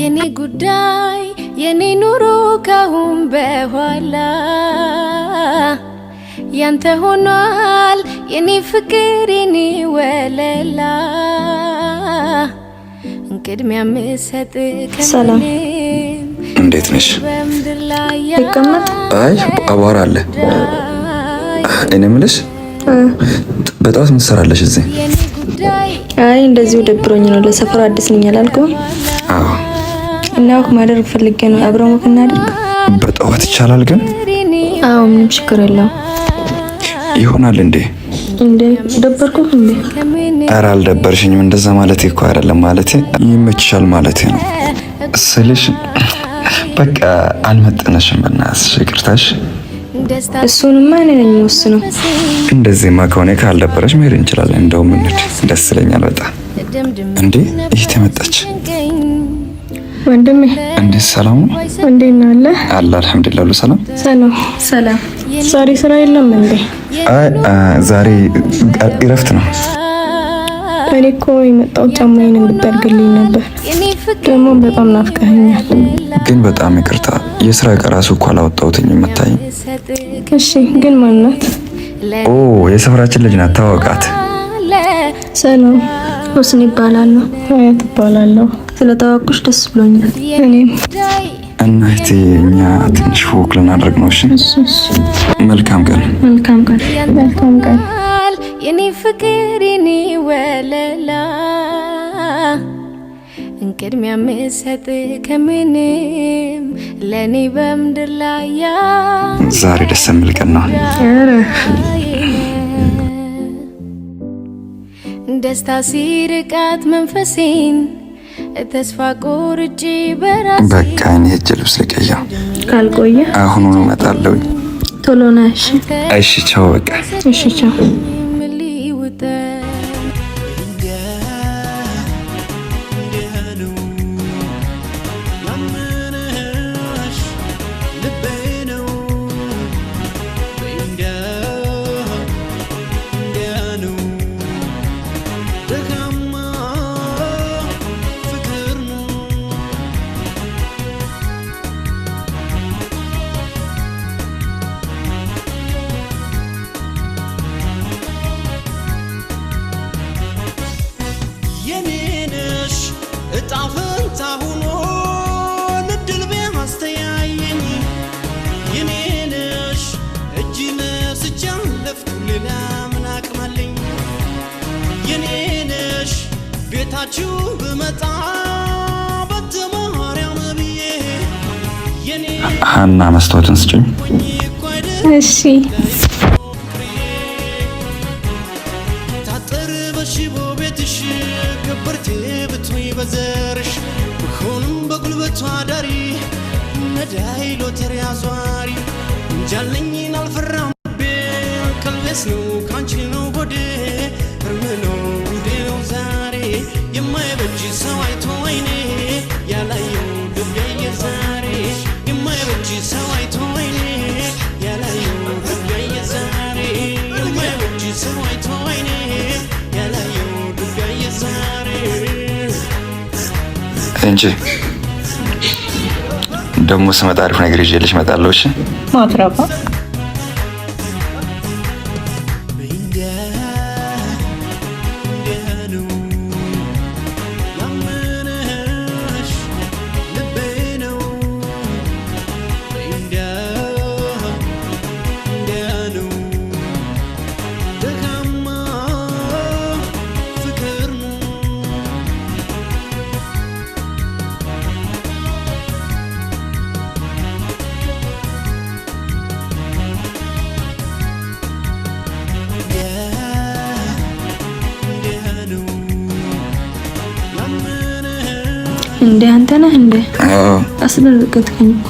የኔ ጉዳይ የኔ ኑሮ ካሁን በኋላ ያንተ ሆኗል የኔ ፍቅር የኔ ወለላ እንቅድሚያ መሰጥ ሰላም እንዴት ነሽ? ይቀመጥ። አይ አቧራ አለ። እኔ የምልሽ በጣም ምን ትሰራለሽ እዚህ? አይ እንደዚሁ ደብሮኝ ነው። ለሰፈር አዲስ ነኝ አላልኩም? አዎ። እና ወክ ማድረግ ፈልጌ ነው። አብረን ወክ እናድርግ። በጠዋት ይቻላል ግን? አዎ ምንም ችግር የለውም። ይሆናል እንዴ? እንዴ ደበርኩህ እንዴ? ኧረ አልደበርሽኝም። እንደዛ ማለት እኮ አይደለም። ማለት ይመችሻል ማለት ነው ስልሽ በቃ አልመጠነሽም። በእናትሽ ይቅርታሽ። እሱንማ እኔ ነኝ የምወስነው። እንደዚህማ ከሆነ ካልደበረሽ መሄድ እንችላለን። እንደውም እንሂድ፣ ደስ ይለኛል በጣም። እንዴ ይህ ተመጣች ወንድሜ። እንዴት ሰላም ነው? እንዴት ነህ? አለ አልሐምዱሊላህ። ሁሉ ሰላም ሰላም። ዛሬ ስራ የለም እንዴ? ዛሬ እረፍት ነው። እኔ እኮ የመጣሁት ጫማዬን እንድትጠርግልኝ ነበር። ደግሞ በጣም ናፍቀኸኛል። ግን በጣም ይቅርታ፣ የስራ ቀራሱ እኮ አላወጣሁትኝ። የምታይ እሺ። ግን ማን ናት? የሰፈራችን ልጅ ናት። ታወቃት? ሰላም ሁስን ይባላል። አያት እባላለሁ። ስለተዋወቅኩሽ ደስ ብሎኛል። እኔም እና እህቴ፣ እኛ ትንሽ ፎክ ልናደርግ ነው። እሺ። መልካም ቀን። መልካም ቀን። መልካም ቀን። የኔ ፍቅር የኔ ወለላ እንቅድሚያ መሰጥ ከምንም ለኔ በምድር ላይ ዛሬ ደስ የሚል ቀን ነው። ደስታ ሲርቃት መንፈሴን ተስፋ ቆርጬ በራሴ በቃ እኔ ሄጄ ልብስ ልቀይር። ካልቆየ አሁኑኑ እመጣለሁ። ቶሎ ና። እሺ። እሺ ቻው። በቃ እሺ ቻው። ቤታችሁ ብመጣ በተማርያም ብዬ ሀና መስታወትን ስጭኝ። እሺ። ታጠር በሽቦ ቤትሽ ከበርቴ ብትይ በዘርሽ ብሆንም በጉልበቷ ዳሪ ነዳይ ሎተሪ አዟሪ እንጃለኝን አልፈራም ቤ ቀልቤስ ነው ካንቺ ነው ጎዴ እርም ነው ጉዴ ነው ዛሬ የማይበጅ ሰው አይቶ አይኔ ያላየው ልቤ ዛሬ የማይበጅ ሰው አይቶ አይኔ ያላየው ልቤ ዛሬ የማይበጅ ሰው አይቶ አይኔ ያላየው ልቤ ዛሬ እንጂ ደግሞ ስመጣ አሪፍ ነገር ይዤልሽ እመጣለሁ። እሺ ማትረባ እንዴ አንተ ነህ እንዴ? አስደነገጥከኝ እኮ።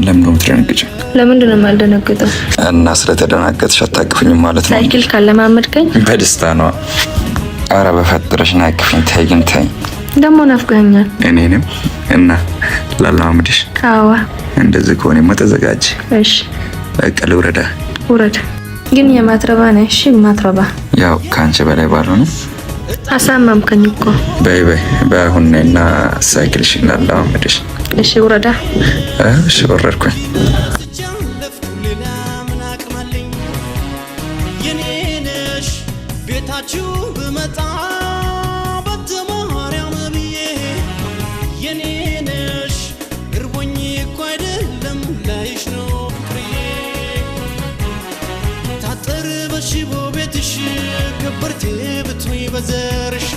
ለምን ነው የምትደነግጪው? ለምንድን ነው የማልደነግጠው? እና ስለተደናገጥሽ አታቅፍኝም ማለት ነው? ሳይክል ካለማመድከኝ በደስታ ነው። ኧረ በፈጠረሽ ናቅፍኝ። ተይ ግን ተይ። ደግሞ ናፍቀኸኛል። እኔንም እና ላለማመድሽ። አዋ እንደዚህ ከሆነማ ተዘጋጅ። እሺ በቃ ልውረዳ። ውረድ። ግን የማትረባ ነህ። እሺ ማትረባ። ያው ካንቺ በላይ ባልሆነ አሳማምከኝ እኮ በአሁንና ሳይክልሽን አላመድሽ እሺ ወረዳ እሺ ወረድኩኝ ቤታችሁ ብመጣ በተማርያም ብዬ የኔ ነሽ እርቦኝ እኮ አይደለም ላይሽ ነው ፍቅሬ ታጠር በሽቦ ቤትሽ ከበርቴ ብትይ በዘርሽ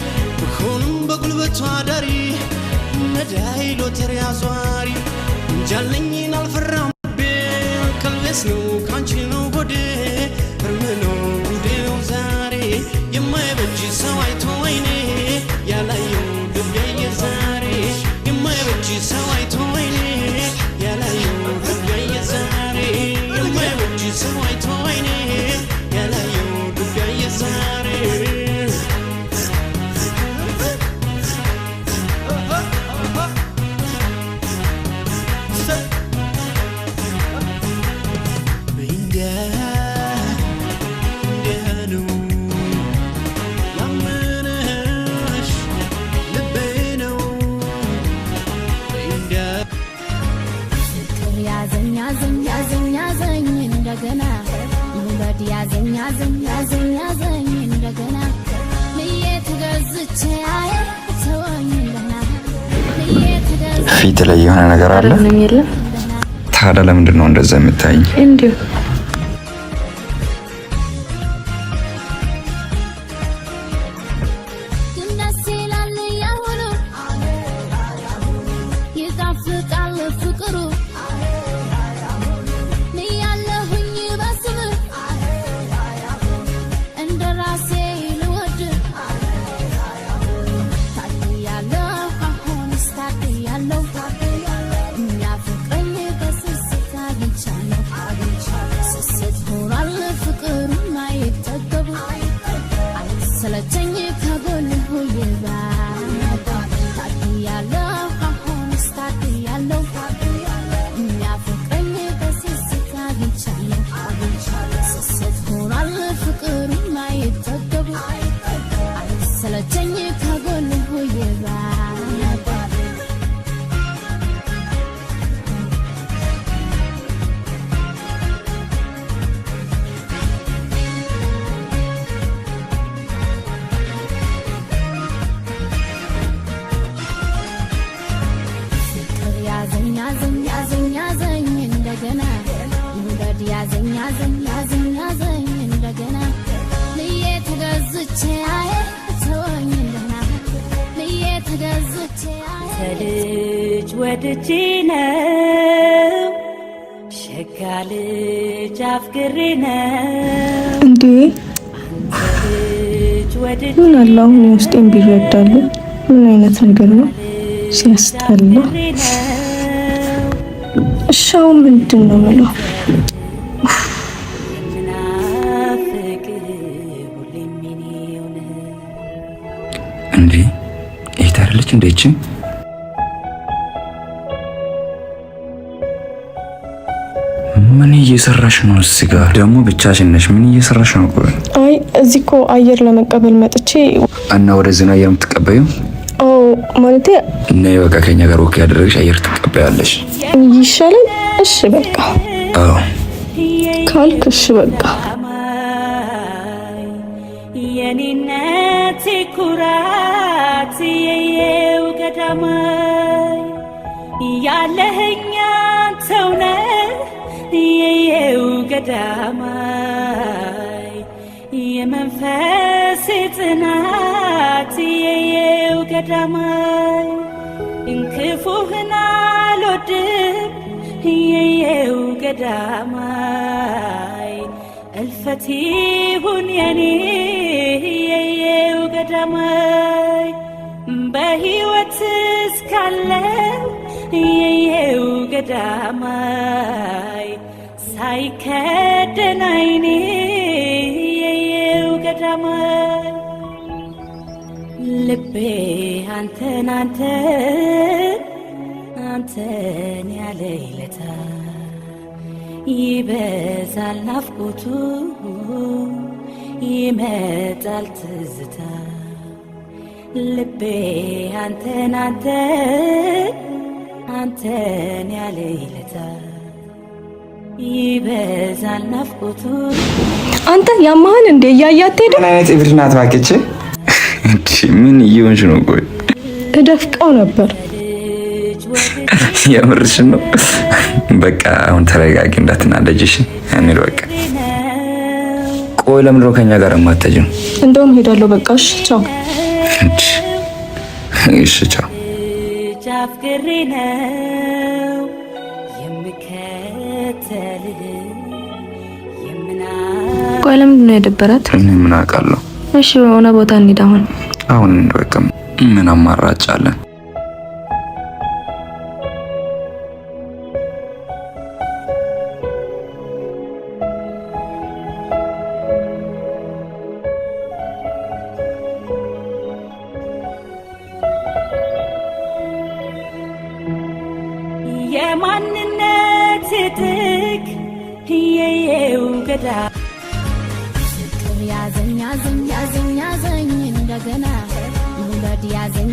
ብሆንም በጉልበቷ ዳሪ ነዳይ ሎተሪ አዟሪ እንጃለኝን አልፈራም ከልቤስ ነው ካንቺ ነው ሆዴ እርም ነው ጉዴ ነው ዛሬ የማይበጅ ሰው አይቶ አይኔ ያላየው ልቤ ዛሬ የማይበጅ ሰው አይቶ አይኔ ያላየው ልቤ ዛሬ የማይበጅ ሰው አይቶ አይኔ ያላየው ልቤ ዛሬ ፊት ላይ የሆነ ነገር አለ ታዲያ ለምንድን ነው እንደዛ የምታይኝ እንዴ ልጅ ወድጄ ነው ሸጋ ልጅ አፍቅሬ ነው እንዴ ምን አላው ውስጤን ቢረዳሉ ምን አይነት ነገር ነው ሲያስጠላ እሻው ምንድነው ማለት እንዴ እታረለች እንዴች ምን እየሰራሽ ነው እዚህ ጋር ደግሞ ብቻሽን ነሽ ምን እየሰራሽ ነው ቆይ አይ እዚህ እኮ አየር ለመቀበል መጥቼ እና ወደዚህ ነው አየር የምትቀበዩ ኦ ማለት ነይ በቃ ከኛ ጋር ወክ ያደረግሽ አየር ትቀበያለሽ ይሻላል እሺ በቃ አዎ ካልክ እሺ በቃ የኔነት ኩራት የየው ገዳማይ ያለህኛ ተውነ የየው ገዳማይ የመንፈስ ጽናት የየው ገዳማይ እንክፉህና አልወድም የየው ገዳማይ እልፈት ይሁን የኔ የየው ገዳማይ በሕይወት እስካለው የየው ገዳማይ ሳይከደን ዓይኔ የየው ገዳማይ ልቤ አንተን አንተን ያለ ይለታ ይበዛል ናፍቆቱ ይመጣል ትዝታ ልቤ አንተን ያለ ይለታ ይበዛል ናፍቆቱ። አንተ ያማህን እንደ እያያት ሄደ። ምን አይነት እብድ ናት ባክቼ! እንዴ ምን እየሆንሽ ነው? ቆይ እደፍቀው ነበር። የምርሽ ነው? በቃ አሁን ተረጋጊ፣ እንዳትናደጅሽ። እንሂድ በቃ። ቆይ ለምንድን ነው ከኛ ጋር የማትሄጂው? እንደውም ሄዳለሁ። በቃ እሺ፣ ቻው። እሺ ቻው። አፍቅሬ ነው የምከተልህ ቆይ ለምንድን ነው የደበራት? እኔ ምን አውቃለሁ። እሺ የሆነ ቦታ እንሂድ አሁን በቃ ምን አማራጭ አለን? የማንነት ትክ የየው ገዳ ፍቅር ያዘኝ እንደገና ሙለድ ያዘኝ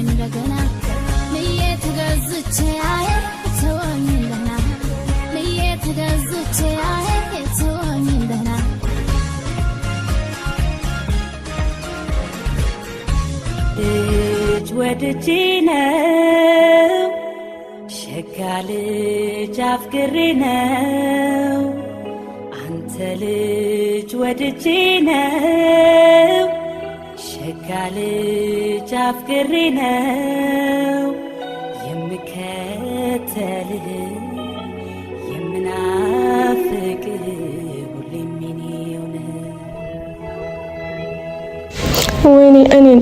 እንደገና ልዬ ተገዝቼ ተወኝ እንደና ልዬ ተገዝቼ ተወኝ እንደና ልጅ ወድጄ ነው ሸጋ ልጅ አፍቅሬ ነው አንተ ልጅ ወድጄ ነው ሸጋ ልጅ አፍቅሬ ነው የምከተልህ የምናፍቅህ ሁሌም የኔው ነህ። ወይኔ እኔን